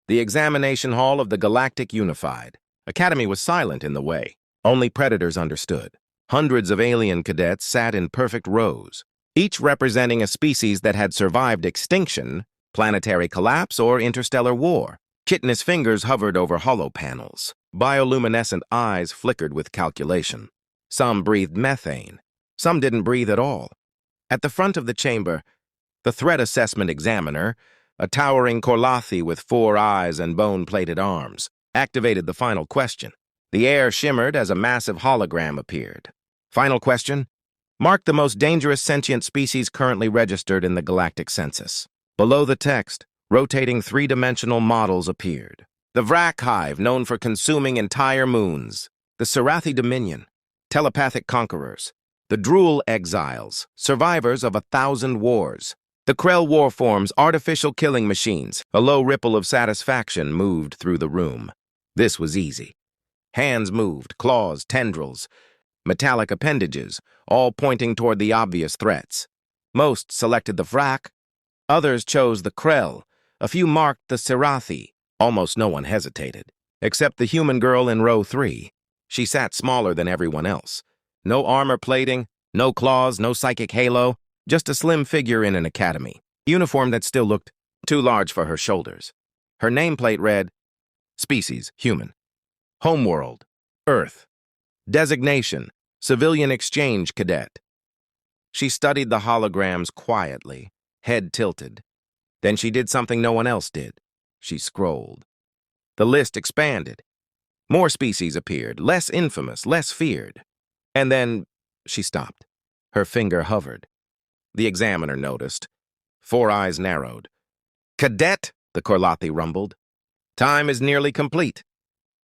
The examination hall of the Galactic Unified. Academy was silent in the way. Only predators understood. Hundreds of alien cadets sat in perfect rows, each representing a species that had survived extinction, planetary collapse, or interstellar war. Chitinous fingers hovered over hollow panels. Bioluminescent eyes flickered with calculation. Some breathed methane. Some didn't breathe at all. At the front of the chamber, the threat assessment examiner, a towering Korlathi with 4 eyes and bone-plated arms, activated the final question. The air shimmered as a massive hologram appeared. Final question: mark the most dangerous sentient species currently registered in the galactic census. Below the text, rotating 3-dimensional models appeared. The Vrak Hive, known for consuming entire moons. The Sarathi Dominion, telepathic conquerors. The Drool Exiles, survivors of 1,000 wars. The Krell Warforms, artificial killing machines. A low ripple of satisfaction moved through the room. This was easy. Hands moved, claws, tendrils, metallic appendages, all pointing toward the obvious threats. Most selected the Vrak. Others chose the Krell. A few marked the Sarathi. Almost no one hesitated, except the human girl in row 3. She sat smaller than everyone else. No armor plating, no claws, no psychic halo, just a slim figure in an academy. Uniform that still looked too large for her shoulders. Her nameplate read, Species, Human. Homeworld, Earth. Designation, Civilian Exchange Cadet. She studied the holograms quietly, head tilted. Then she did something no one else did. She scrolled. The list expanded. More species appeared, less infamous, less feared. And then she stopped. Her finger hovered. The examiner noticed. 4 eyes narrowed. Cadet, the Korlathi rumbled. Time is nearly complete.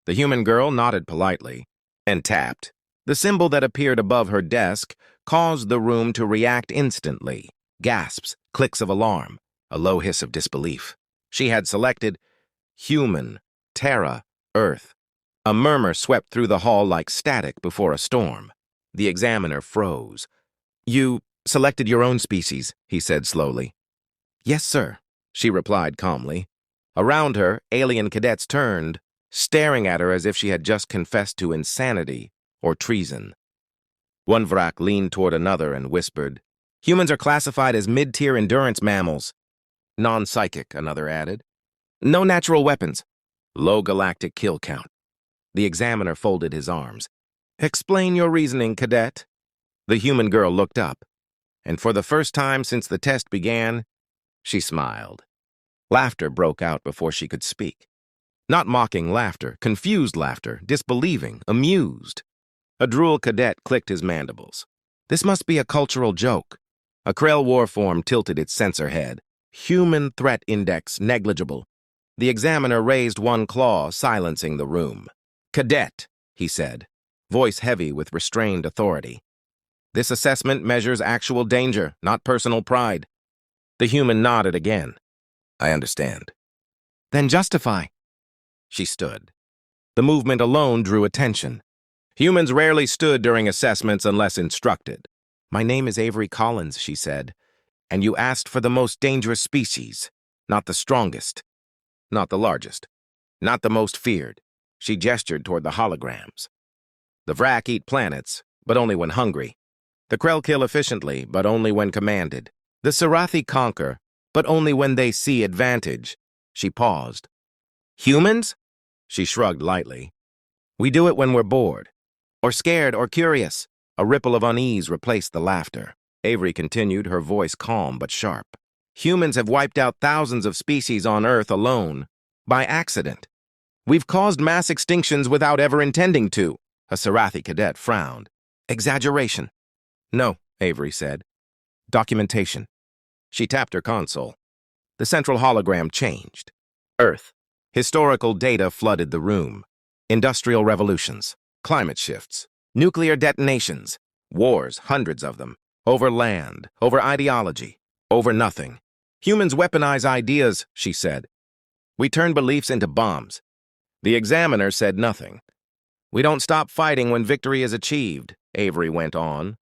The human girl nodded politely and tapped. The symbol that appeared above her desk caused the room to react instantly. Gasps, clicks of alarm, a low hiss of disbelief. She had selected Human, Terra, Earth. A murmur swept through the hall like static before a storm. The examiner froze. You selected your own species, he said slowly. Yes, sir, she replied calmly. Around her, alien cadets turned, staring at her as if she had just confessed to insanity or treason. One Vrak leaned toward another and whispered, Humans are classified as mid-tier endurance mammals. Non-psychic, another added. No natural weapons. Low galactic kill count. The examiner folded his arms. Explain your reasoning, cadet. The human girl looked up, and for the first time since the test began, she smiled. Laughter broke out before she could speak. Not mocking laughter, confused laughter, disbelieving, amused. A Drool cadet clicked his mandibles. This must be a cultural joke. A Krell warform tilted its sensor head. Human threat index negligible. The examiner raised one claw, silencing the room. Cadet, he said, voice heavy with restrained authority. This assessment measures actual danger, not personal pride. The human nodded again. I understand. Then justify. She stood. The movement alone drew attention. Humans rarely stood during assessments unless instructed. My name is Avery Collins, she said, and you asked for the most dangerous species, not the strongest, not the largest, not the most feared. She gestured toward the holograms. The Vrak eat planets, but only when hungry. The Krell kill efficiently, but only when commanded. The Sarathi conquer, but only when they see advantage. She paused. Humans? She shrugged lightly. We do it when we're bored, or scared, or curious. A ripple of unease replaced the laughter. Avery continued, her voice calm but sharp. Humans have wiped out thousands of species on Earth alone, by accident. We've caused mass extinctions without ever intending to. A Sarathi cadet frowned. Exaggeration. No, Avery said. Documentation. She tapped her console. The central hologram changed. Earth. Historical data flooded the room. Industrial revolutions, climate shifts, nuclear detonations, wars, hundreds of them, over land, over ideology, over nothing. Humans weaponize ideas, she said. We turn beliefs into bombs. The examiner said nothing. We don't stop fighting when victory is achieved, Avery went on.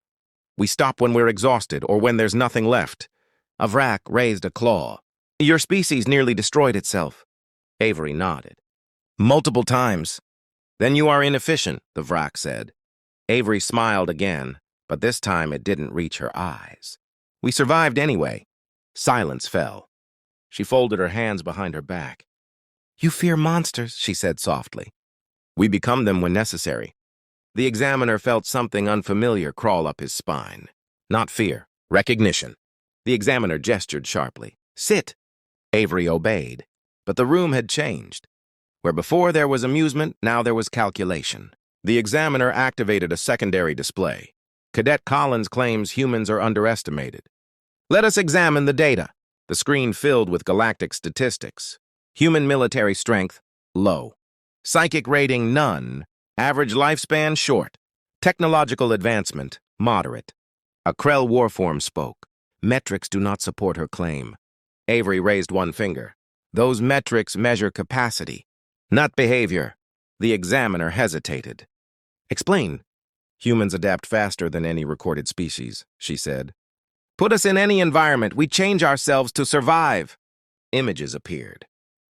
We stop when we're exhausted or when there's nothing left. A Vrak raised a claw. Your species nearly destroyed itself. Avery nodded. Multiple times. Then you are inefficient, the Vrak said. Avery smiled again, but this time it didn't reach her eyes. We survived anyway. Silence fell. She folded her hands behind her back. You fear monsters, she said softly. We become them when necessary. The examiner felt something unfamiliar crawl up his spine. Not fear, recognition. The examiner gestured sharply. Sit. Avery obeyed, but the room had changed. Where before there was amusement, now there was calculation. The examiner activated a secondary display. Cadet Collins claims humans are underestimated. Let us examine the data. The screen filled with galactic statistics. Human military strength, low. Psychic rating, none. Average lifespan, short. Technological advancement, moderate. A Krell warform spoke. Metrics do not support her claim. Avery raised one finger. Those metrics measure capacity, not behavior. The examiner hesitated. Explain. Humans adapt faster than any recorded species, she said. Put us in any environment, we change ourselves to survive. Images appeared.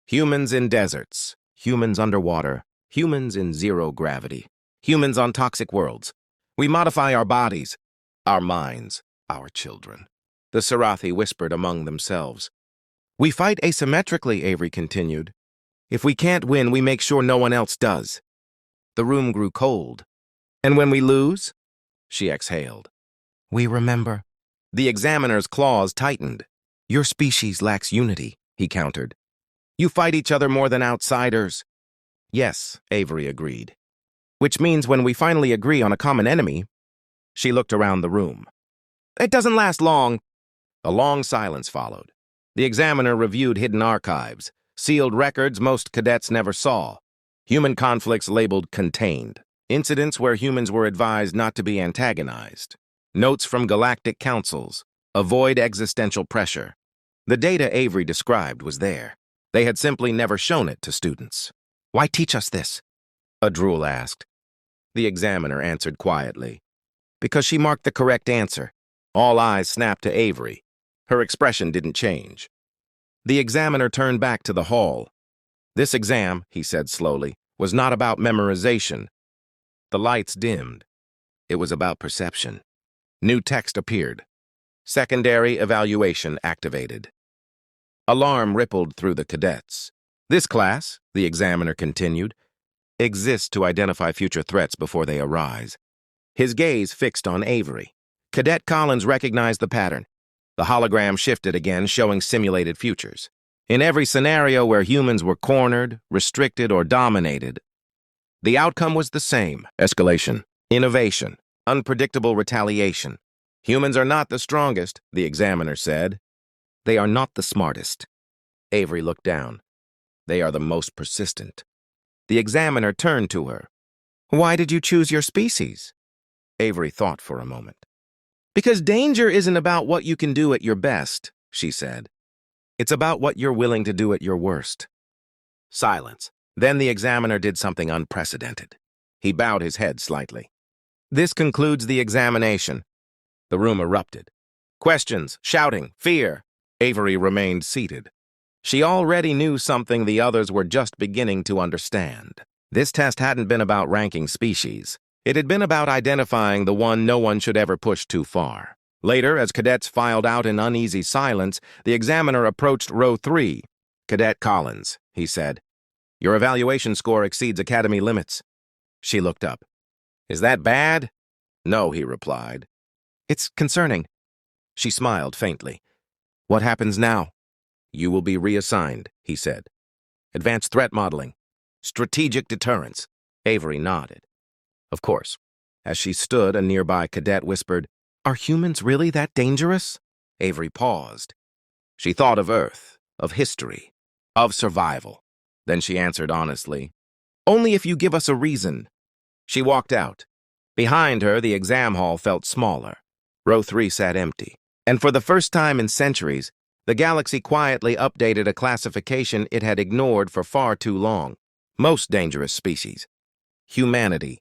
Humans in deserts, humans underwater, humans in zero gravity, humans on toxic worlds. We modify our bodies, our minds, our children. The Sarathi whispered among themselves. We fight asymmetrically, Avery continued. If we can't win, we make sure no one else does. The room grew cold. And when we lose? She exhaled. We remember. The examiner's claws tightened. Your species lacks unity, he countered. You fight each other more than outsiders. Yes, Avery agreed. Which means when we finally agree on a common enemy, she looked around the room. It doesn't last long. A long silence followed. The examiner reviewed hidden archives, sealed records most cadets never saw, human conflicts labeled contained, incidents where humans were advised not to be antagonized, notes from galactic councils, avoid existential pressure. The data Avery described was there. They had simply never shown it to students. Why teach us this? Adrul asked. The examiner answered quietly. Because she marked the correct answer. All eyes snapped to Avery. Her expression didn't change. The examiner turned back to the hall. This exam, he said slowly, was not about memorization. The lights dimmed. It was about perception. New text appeared. Secondary evaluation activated. Alarm rippled through the cadets. This class, the examiner continued, exists to identify future threats before they arise. His gaze fixed on Avery. Cadet Collins recognized the pattern. The hologram shifted again, showing simulated futures. In every scenario where humans were cornered, restricted, or dominated, the outcome was the same: escalation, innovation, unpredictable retaliation. Humans are not the strongest, the examiner said. They are not the smartest. Avery looked down. They are the most persistent. The examiner turned to her. Why did you choose your species? Avery thought for a moment. Because danger isn't about what you can do at your best, she said. It's about what you're willing to do at your worst. Silence. Then the examiner did something unprecedented. He bowed his head slightly. This concludes the examination. The room erupted. Questions, shouting, fear. Avery remained seated. She already knew something the others were just beginning to understand. This test hadn't been about ranking species. It had been about identifying the one no one should ever push too far. Later, as cadets filed out in uneasy silence, the examiner approached row 3. Cadet Collins, he said. Your evaluation score exceeds academy limits. She looked up. Is that bad? No, he replied. It's concerning. She smiled faintly. What happens now? You will be reassigned, he said. Advanced threat modeling. Strategic deterrence. Avery nodded. Of course. As she stood, a nearby cadet whispered, Are humans really that dangerous? Avery paused. She thought of Earth, of history, of survival. Then she answered honestly, Only if you give us a reason. She walked out. Behind her, the exam hall felt smaller. Row 3 sat empty. And for the first time in centuries, the galaxy quietly updated a classification it had ignored for far too long. Most dangerous species. Humanity.